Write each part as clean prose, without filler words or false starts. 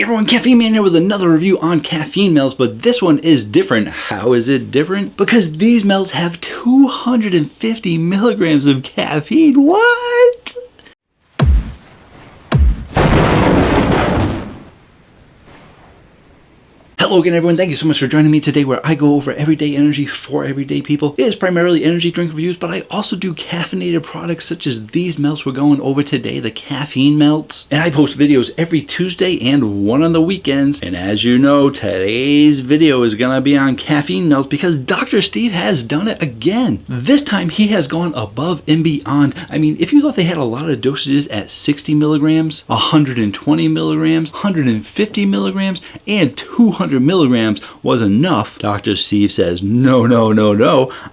Hey everyone, Caffeine Man here with another review on caffeine melts, but this one is different. How is it different? Because these melts have 250 milligrams of caffeine. What? Hello again everyone, thank you so much for joining me today where I go over everyday energy for everyday people. It is primarily energy drink reviews, but I also do caffeinated products such as these melts we're going over today, the caffeine melts. And I post videos every Tuesday and one on the weekends. And as you know, today's video is gonna be on caffeine melts because Dr. Steve has done it again. This time he has gone above and beyond. I mean, if you thought they had a lot of dosages at 60 milligrams, 120 milligrams, 150 milligrams, and 200 milligrams was enough, Dr. Steve says, no.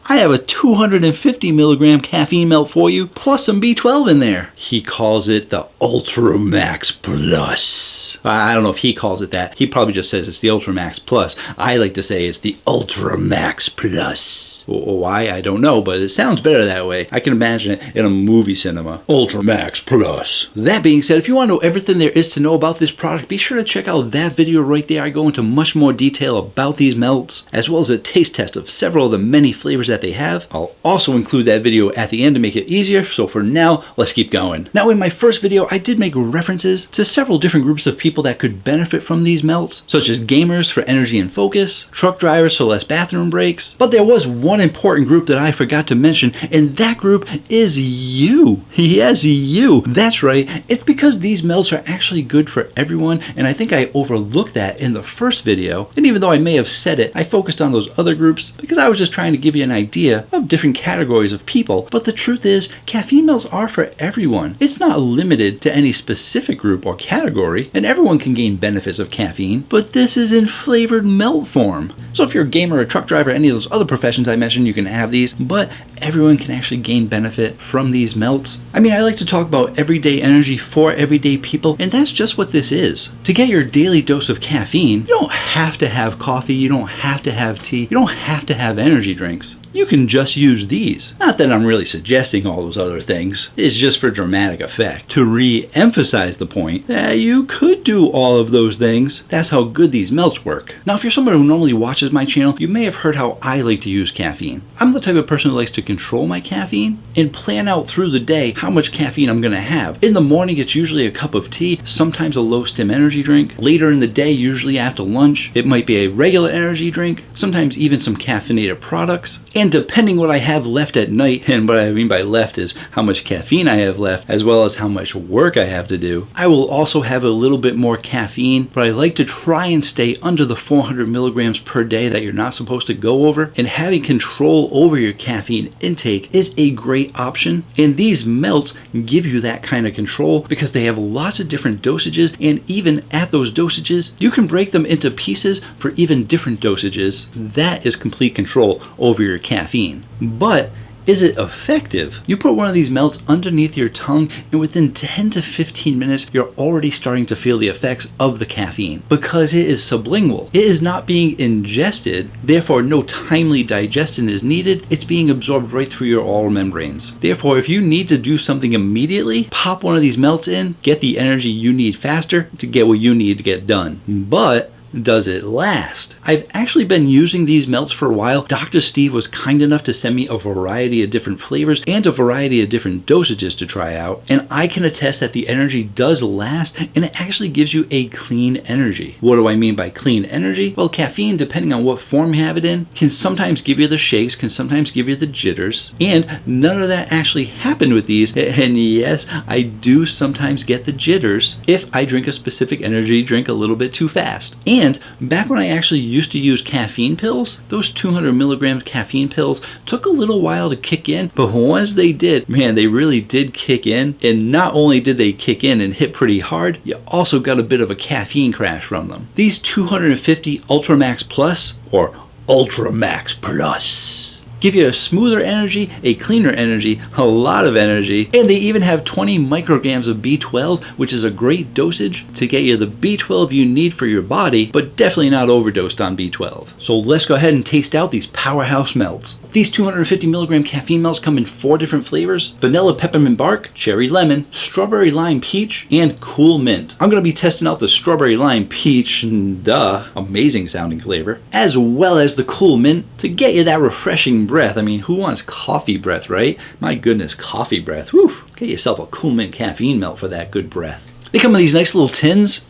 I have a 250 milligram caffeine melt for you, plus some B12 in there. He calls it the Ultra Max Plus. I don't know if he calls it that. He probably just says it's the Ultra Max Plus. I like to say it's the Ultra Max Plus. Why? I don't know, but it sounds better that way. I can imagine it in a movie cinema. Ultra Max Plus. That being said, if you want to know everything there is to know about this product, be sure to check out that video right there. I go into much more detail about these melts, as well as a taste test of several of the many flavors that they have. I'll also include that video at the end to make it easier, so for now, let's keep going. Now, in my first video, I did make references to several different groups of people that could benefit from these melts, such as gamers for energy and focus, truck drivers for less bathroom breaks, but there was one important group that I forgot to mention, and that group is you. Yes, you. That's right. It's because these melts are actually good for everyone, and I think I overlooked that in the first video. And even though I may have said it, I focused on those other groups because I was just trying to give you an idea of different categories of people. But the truth is, caffeine melts are for everyone. It's not limited to any specific group or category, and everyone can gain benefits of caffeine, but this is in flavored melt form. So if you're a gamer, a truck driver, any of those other professions I mentioned, you can have these, but everyone can actually gain benefit from these melts. I mean, I like to talk about everyday energy for everyday people, and that's just what this is. To get your daily dose of caffeine, you don't have to have coffee, you don't have to have tea, you don't have to have energy drinks. You can just use these. Not that I'm really suggesting all those other things. It's just for dramatic effect. To re-emphasize the point that you could do all of those things. That's how good these melts work. Now, if you're someone who normally watches my channel, you may have heard how I like to use caffeine. I'm the type of person who likes to control my caffeine and plan out through the day how much caffeine I'm gonna have. In the morning, it's usually a cup of tea, sometimes a low stim energy drink. Later in the day, usually after lunch, it might be a regular energy drink, sometimes even some caffeinated products. And depending what I have left at night, and what I mean by left is how much caffeine I have left, as well as how much work I have to do, I will also have a little bit more caffeine, but I like to try and stay under the 400 milligrams per day that you're not supposed to go over. And having control over your caffeine intake is a great option. And these melts give you that kind of control because they have lots of different dosages, and even at those dosages, you can break them into pieces for even different dosages. That is complete control over your caffeine. But is it effective? You put one of these melts underneath your tongue, and within 10 to 15 minutes, you're already starting to feel the effects of the caffeine because it is sublingual. It is not being ingested, therefore no timely digestion is needed. It's being absorbed right through your oral membranes. Therefore, if you need to do something immediately, pop one of these melts in, get the energy you need faster to get what you need to get done. But does it last? I've actually been using these melts for a while. Dr. Steve was kind enough to send me a variety of different flavors and a variety of different dosages to try out, and I can attest that the energy does last, and it actually gives you a clean energy. What do I mean by clean energy? Well, caffeine, depending on what form you have it in, can sometimes give you the shakes, can sometimes give you the jitters, and none of that actually happened with these. And yes, I do sometimes get the jitters if I drink a specific energy drink a little bit too fast. And back when I actually used to use caffeine pills, those 200 milligrams caffeine pills took a little while to kick in, but once they did, man, they really did kick in. And not only did they kick in and hit pretty hard, you also got a bit of a caffeine crash from them. These 250 Ultra Max Plus, or Ultra Max Plus, give you a smoother energy, a cleaner energy, a lot of energy, and they even have 20 micrograms of B12, which is a great dosage to get you the B12 you need for your body, but definitely not overdosed on B12. So let's go ahead and taste out these powerhouse melts. These 250 milligram caffeine melts come in 4 different flavors: vanilla peppermint bark, cherry lemon, strawberry lime peach, and cool mint. I'm going to be testing out the strawberry lime peach, amazing sounding flavor, as well as the cool mint to get you that refreshing breath. I mean, who wants coffee breath, right? My goodness, coffee breath. Whew. Get yourself a cool mint caffeine melt for that good breath. They come in these nice little tins.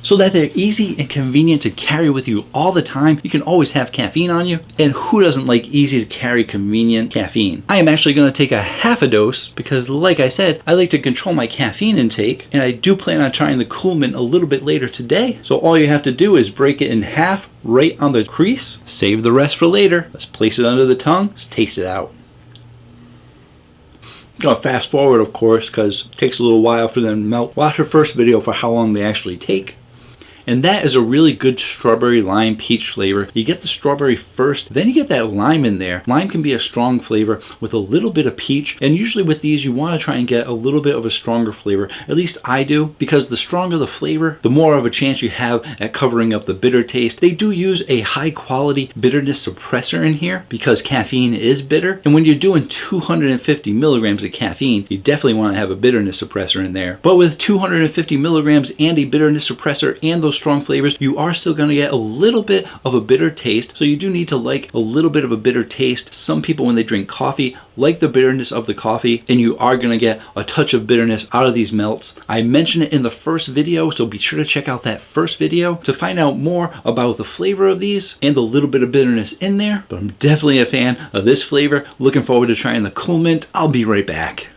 So that they're easy and convenient to carry with you all the time. You can always have caffeine on you. And who doesn't like easy to carry, convenient caffeine? I am actually going to take a half a dose because, like I said, I like to control my caffeine intake. And I do plan on trying the cool mint a little bit later today. So all you have to do is break it in half right on the crease. Save the rest for later. Let's place it under the tongue. Let's taste it out. I'm going to fast forward, of course, because it takes a little while for them to melt. Watch the first video for how long they actually take. And that is a really good strawberry lime peach flavor. You get the strawberry first, then you get that lime in there. Lime can be a strong flavor with a little bit of peach. And usually with these, you want to try and get a little bit of a stronger flavor. At least I do, because the stronger the flavor, the more of a chance you have at covering up the bitter taste. They do use a high quality bitterness suppressor in here because caffeine is bitter. And when you're doing 250 milligrams of caffeine, you definitely want to have a bitterness suppressor in there. But with 250 milligrams and a bitterness suppressor and those strong flavors, you are still going to get a little bit of a bitter taste. So you do need to like a little bit of a bitter taste. Some people, when they drink coffee, like the bitterness of the coffee, and you are going to get a touch of bitterness out of these melts. I mentioned it in the first video, so be sure to check out that first video to find out more about the flavor of these and the little bit of bitterness in there. But I'm definitely a fan of this flavor. Looking forward to trying the cool mint. I'll be right back.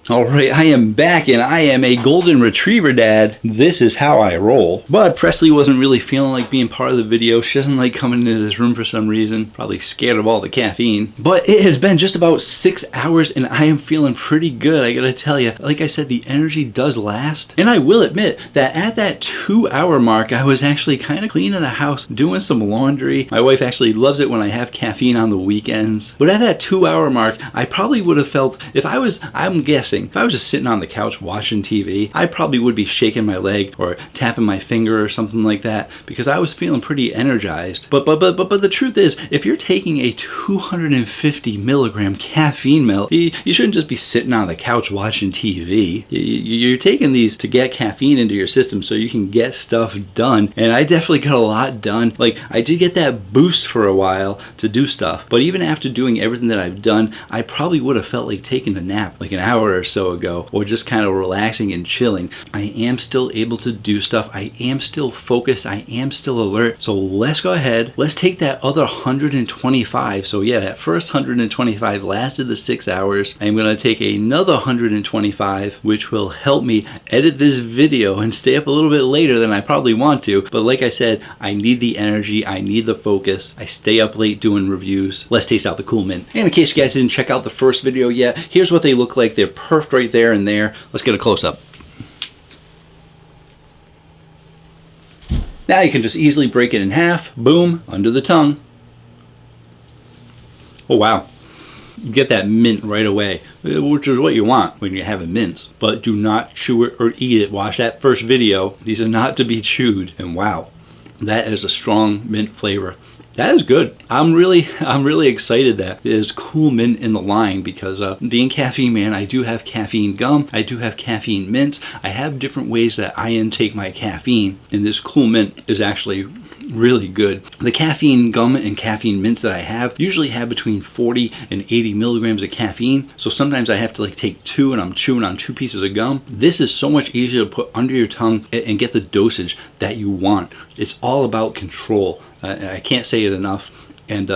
Alright, I am back and I am a golden retriever dad. This is how I roll. But Presley wasn't really feeling like being part of the video. She doesn't like coming into this room for some reason. Probably scared of all the caffeine. But it has been just about 6 hours and I am feeling pretty good, I gotta tell you. Like I said, the energy does last. And I will admit that at that 2-hour mark, I was actually kind of cleaning the house, doing some laundry. My wife actually loves it when I have caffeine on the weekends. But at that 2-hour mark, I probably would have felt, I'm guessing, if I was just sitting on the couch watching TV, I probably would be shaking my leg or tapping my finger or something like that because I was feeling pretty energized. But the truth is, if you're taking a 250 milligram caffeine melt, you shouldn't just be sitting on the couch watching TV. You're taking these to get caffeine into your system so you can get stuff done. And I definitely got a lot done. Like, I did get that boost for a while to do stuff. But even after doing everything that I've done, I probably would have felt like taking a nap like an hour or so ago, or just kind of relaxing and chilling. I am still able to do stuff. I am still focused. I am still alert. So let's go ahead. Let's take that other 125. So yeah, that first 125 lasted the 6 hours. I'm going to take another 125, which will help me edit this video and stay up a little bit later than I probably want to. But like I said, I need the energy. I need the focus. I stay up late doing reviews. Let's taste out the cool mint. And in case you guys didn't check out the first video yet, here's what they look like. They're perfect right there and there. Let's get a close-up. Now you can just easily break it in half. Boom, under the tongue. Oh wow. You get that mint right away, which is what you want when you're having mints. But do not chew it or eat it. Watch that first video. These are not to be chewed. And wow, that is a strong mint flavor. That is good. I'm really excited that there's cool mint in the line because being caffeine man, I do have caffeine gum. I do have caffeine mints. I have different ways that I intake my caffeine, and this cool mint is actually really good. The caffeine gum and caffeine mints that I have usually have between 40 and 80 milligrams of caffeine. So sometimes I have to like take 2 and I'm chewing on 2 pieces of gum. This is so much easier to put under your tongue and get the dosage that you want. It's all about control. I can't say it enough. And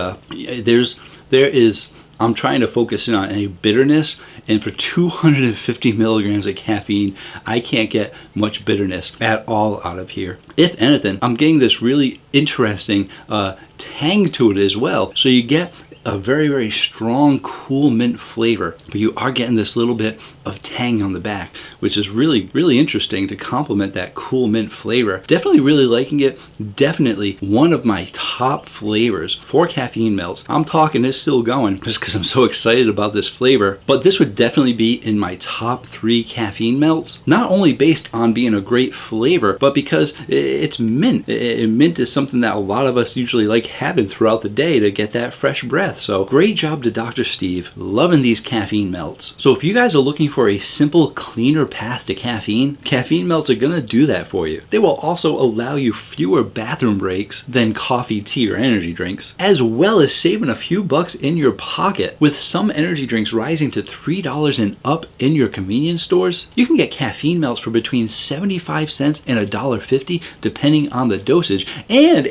I'm trying to focus in on a bitterness, and for 250 milligrams of caffeine, I can't get much bitterness at all out of here. If anything, I'm getting this really interesting tang to it as well. So you get a very, very strong, cool mint flavor, but you are getting this little bit of tang on the back, which is really, really interesting to complement that cool mint flavor. Definitely really liking it. Definitely one of my top flavors for Caffeine Melts. I'm talking it's still going just because I'm so excited about this flavor, but this would definitely be in my top 3 Caffeine Melts, not only based on being a great flavor, but because it's mint. Mint is something that a lot of us usually like having throughout the day to get that fresh breath. So great job to Dr. Steve. Loving these Caffeine Melts. So if you guys are looking for a simple, cleaner path to caffeine, Caffeine Melts are gonna do that for you. They will also allow you fewer bathroom breaks than coffee, tea, or energy drinks, as well as saving a few bucks in your pocket. With some energy drinks rising to $3 and up in your convenience stores, you can get Caffeine Melts for between 75 cents and $1.50 depending on the dosage, and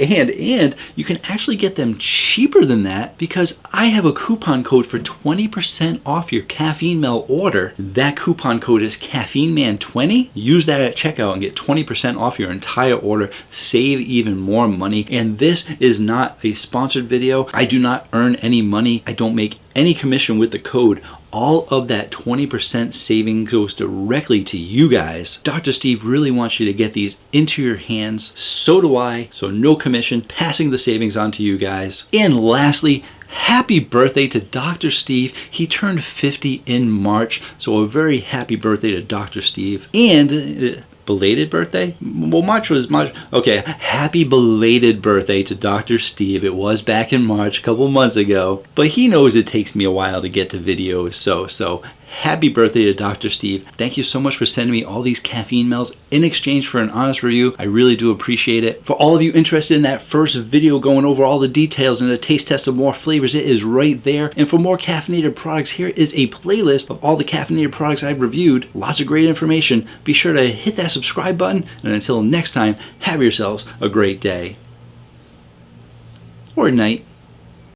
you can actually get them cheaper than that because I have a coupon code for 20% off your Caffeine Melt order. That coupon code is CaffeineMan20. Use that at checkout and get 20% off your entire order. Save even more money. And this is not a sponsored video. I do not earn any money. I don't make any commission with the code. All of that 20% savings goes directly to you guys. Dr. Steve really wants you to get these into your hands. So do I. So no commission, passing the savings on to you guys. And lastly, happy birthday to Dr. Steve. He turned 50 in March. So a very happy birthday to Dr. Steve. And belated birthday? Well, March was March. Okay, happy belated birthday to Dr. Steve. It was back in March, a couple months ago, but he knows it takes me a while to get to videos, so happy birthday to Dr. Steve. Thank you so much for sending me all these Caffeine Melts in exchange for an honest review. I really do appreciate it. For all of you interested in that first video going over all the details and a taste test of more flavors, it is right there. And for more caffeinated products, here is a playlist of all the caffeinated products I've reviewed. Lots of great information. Be sure to hit that subscribe button, and until next time, have yourselves a great day. Or night.